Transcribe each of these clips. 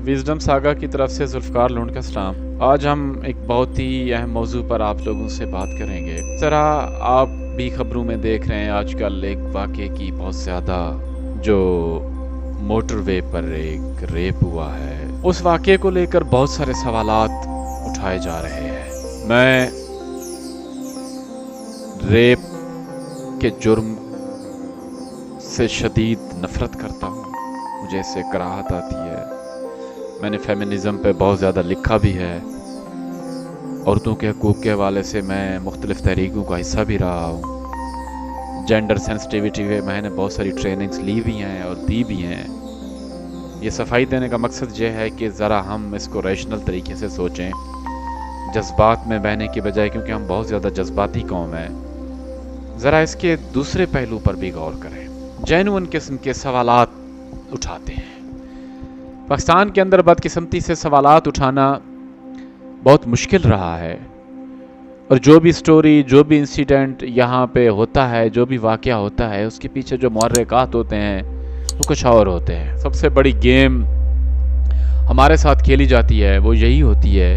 Wisdom saga کی طرف سے ذوالفقار لونڈ کا سلام۔ آج ہم ایک بہت ہی اہم موضوع پر آپ لوگوں سے بات کریں گے۔ اس طرح آپ بھی خبروں میں دیکھ رہے ہیں آج کل ایک واقعے کی بہت زیادہ جو موٹر وے پر ایک ریپ ہوا ہے، اس واقعے کو لے کر بہت سارے سوالات اٹھائے جا رہے ہیں۔ میں ریپ کے جرم سے شدید نفرت کرتا ہوں، مجھے اس سے کراہت آتی ہے۔ میں نے فیمنزم پہ بہت زیادہ لکھا بھی ہے، عورتوں کے حقوق کے حوالے سے میں مختلف تحریکوں کا حصہ بھی رہا ہوں۔ جینڈر سینسٹیویٹی پہ میں نے بہت ساری ٹریننگز لی بھی ہیں اور دی بھی ہیں۔ یہ صفائی دینے کا مقصد یہ ہے کہ ذرا ہم اس کو ریشنل طریقے سے سوچیں، جذبات میں بہنے کے بجائے، کیونکہ ہم بہت زیادہ جذباتی قوم ہیں، ذرا اس کے دوسرے پہلو پر بھی غور کریں، جینوئن قسم کے سوالات اٹھاتے ہیں۔ پاکستان کے اندر بدقسمتی سے سوالات اٹھانا بہت مشکل رہا ہے، اور جو بھی سٹوری، جو بھی انسیڈنٹ یہاں پہ ہوتا ہے، جو بھی واقعہ ہوتا ہے، اس کے پیچھے جو محرکات ہوتے ہیں وہ کچھ اور ہوتے ہیں۔ سب سے بڑی گیم ہمارے ساتھ کھیلی جاتی ہے وہ یہی ہوتی ہے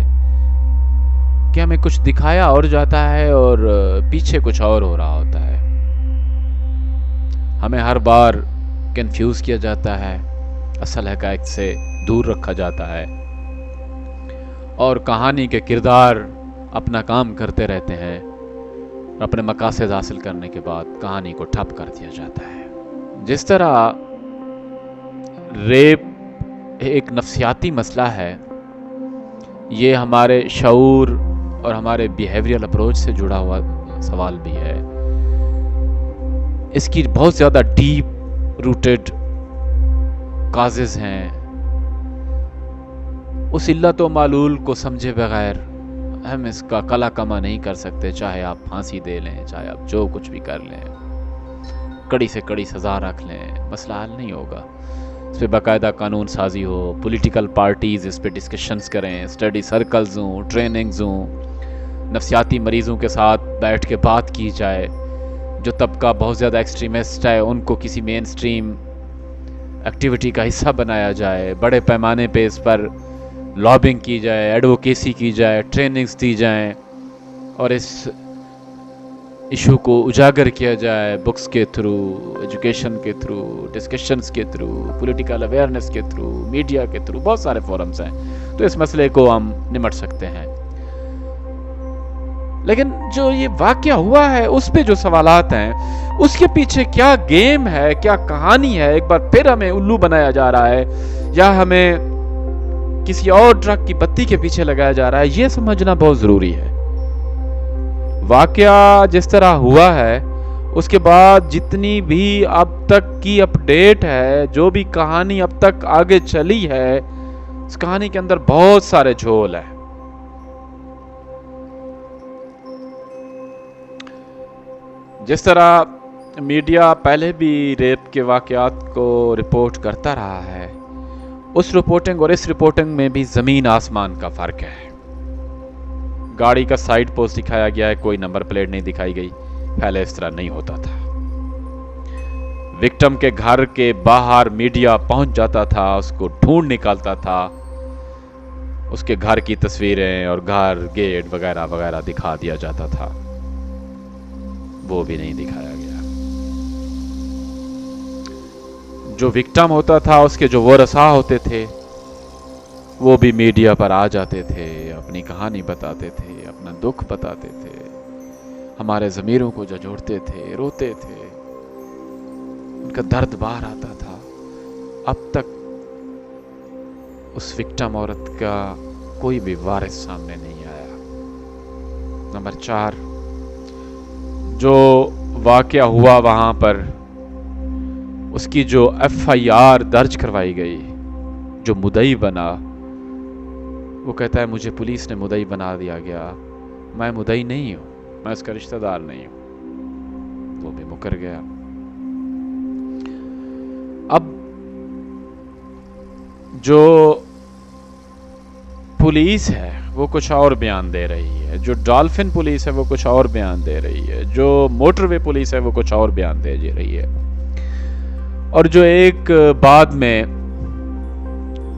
کہ ہمیں کچھ دکھایا اور جاتا ہے اور پیچھے کچھ اور ہو رہا ہوتا ہے۔ ہمیں ہر بار کنفیوز کیا جاتا ہے، اصل حقائق سے دور رکھا جاتا ہے، اور کہانی کے کردار اپنا کام کرتے رہتے ہیں۔ اپنے مقاصد حاصل کرنے کے بعد کہانی کو ٹھپ کر دیا جاتا ہے۔ جس طرح ریپ ایک نفسیاتی مسئلہ ہے، یہ ہمارے شعور اور ہمارے بیہیویئرل اپروچ سے جڑا ہوا سوال بھی ہے۔ اس کی بہت زیادہ ڈیپ روٹڈ کازز ہیں۔ اس علت و معلول کو سمجھے بغیر ہم اس کا کلا کما نہیں کر سکتے، چاہے آپ پھانسی دے لیں، چاہے آپ جو کچھ بھی کر لیں، کڑی سے کڑی سزا رکھ لیں، مسئلہ حل نہیں ہوگا۔ اس پہ باقاعدہ قانون سازی ہو، پولیٹیکل پارٹیز اس پہ ڈسکشنز کریں، اسٹڈی سرکلز ہوں، ٹریننگز ہوں، نفسیاتی مریضوں کے ساتھ بیٹھ کے بات کی جائے، جو طبقہ بہت زیادہ ایکسٹریمسٹ ہے ان کو کسی مین سٹریم ایکٹیویٹی کا حصہ بنایا جائے، بڑے پیمانے پہ اس پر لابنگ کی جائے، ایڈوکیسی کی جائے، ٹریننگز دی جائیں، اور اس ایشو کو اجاگر کیا جائے بکس کے تھرو، ایجوکیشن کے تھرو، ڈسکشنز کے تھرو، پولیٹیکل اویئرنیس کے تھرو، میڈیا کے تھرو، بہت سارے فورمز ہیں، تو اس مسئلے کو ہم نمٹ سکتے ہیں۔ لیکن جو یہ واقعہ ہوا ہے اس پہ جو سوالات ہیں، اس کے پیچھے کیا گیم ہے، کیا کہانی ہے، ایک بار پھر ہمیں الو بنایا جا رہا ہے یا ہمیں کسی اور ٹرک کی بتی کے پیچھے لگایا جا رہا ہے، یہ سمجھنا بہت ضروری ہے۔ واقعہ جس طرح ہوا ہے اس کے بعد جتنی بھی اب تک کی اپڈیٹ ہے، جو بھی کہانی اب تک آگے چلی ہے، اس کہانی کے اندر بہت سارے جھول ہیں۔ جس طرح میڈیا پہلے بھی ریپ کے واقعات کو رپورٹ کرتا رہا ہے، اس رپورٹنگ اور اس رپورٹنگ میں بھی زمین آسمان کا فرق ہے۔ گاڑی کا سائیڈ پوسٹ دکھایا گیا ہے، کوئی نمبر پلیٹ نہیں دکھائی گئی، پہلے اس طرح نہیں ہوتا تھا۔ وکٹم کے گھر کے باہر میڈیا پہنچ جاتا تھا، اس کو ڈھونڈ نکالتا تھا، اس کے گھر کی تصویریں اور گھر، گیٹ وغیرہ وغیرہ دکھا دیا جاتا تھا، وہ بھی نہیں دکھایا گیا۔ جو وکٹم ہوتا تھا، اس کے جو ورثاء ہوتے تھے، وہ بھی میڈیا پر آ جاتے تھے، اپنی کہانی بتاتے تھے، اپنا دکھ بتاتے تھے، ہمارے ضمیروں کو جھنجھوڑتے تھے، روتے تھے، ان کا درد باہر آتا تھا۔ اب تک اس وکٹم عورت کا کوئی بھی وارث سامنے نہیں آیا۔ نمبر 4، جو واقعہ ہوا وہاں پر، اس کی جو FIR درج کروائی گئی، جو مدعی بنا، وہ کہتا ہے مجھے پولیس نے مدعی بنا دیا گیا، میں مدعی نہیں ہوں، میں اس کا رشتہ دار نہیں ہوں، وہ بھی مکر گیا۔ اب جو پولیس ہے وہ کچھ اور بیان دے رہی ہے، جو ڈالفن پولیس ہے وہ کچھ اور بیان دے رہی ہے، جو موٹر وے پولیس ہے وہ کچھ اور بیان دے رہی ہے، اور جو ایک بعد میں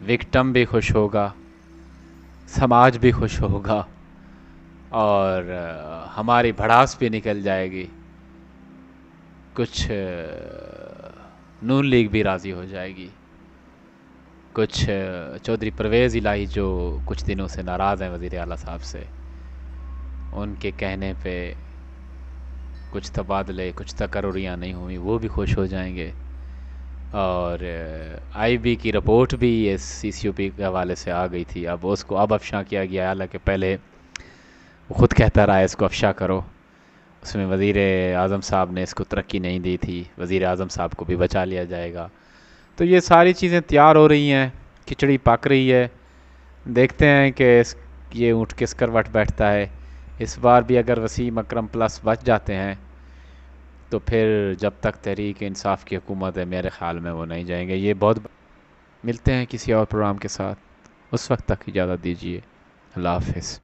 وکٹم بھی خوش ہوگا، سماج بھی خوش ہوگا، اور ہماری بھڑاس بھی نکل جائے گی، کچھ نون لیگ بھی راضی ہو جائے گی، کچھ چودھری پرویز الہی جو کچھ دنوں سے ناراض ہیں وزیر اعلیٰ صاحب سے، ان کے کہنے پہ کچھ تبادلے، کچھ تقرریاں نہیں ہوئی، وہ بھی خوش ہو جائیں گے، اور آئی بی کی رپورٹ بھی اس سی سی او پی کے حوالے سے آ گئی تھی، اب اس کو اب افشاں کیا گیا ہے، حالانکہ پہلے وہ خود کہتا رہا ہے اس کو افشا کرو، اس میں وزیر اعظم صاحب نے اس کو ترقی نہیں دی تھی، وزیر اعظم صاحب کو بھی بچا لیا جائے گا. تو یہ ساری چیزیں تیار ہو رہی ہیں، کھچڑی پک رہی ہے، دیکھتے ہیں کہ یہ اونٹ کس کروٹ بیٹھتا ہے. اس بار بھی اگر وسیم اکرم پلس بچ جاتے ہیں تو پھر جب تک تحریک انصاف کی حکومت ہے میرے خیال میں وہ نہیں جائیں گے. یہ بہت ملتے ہیں کسی اور پروگرام کے ساتھ، اس وقت تک اجازت دیجیے، اللہ حافظ.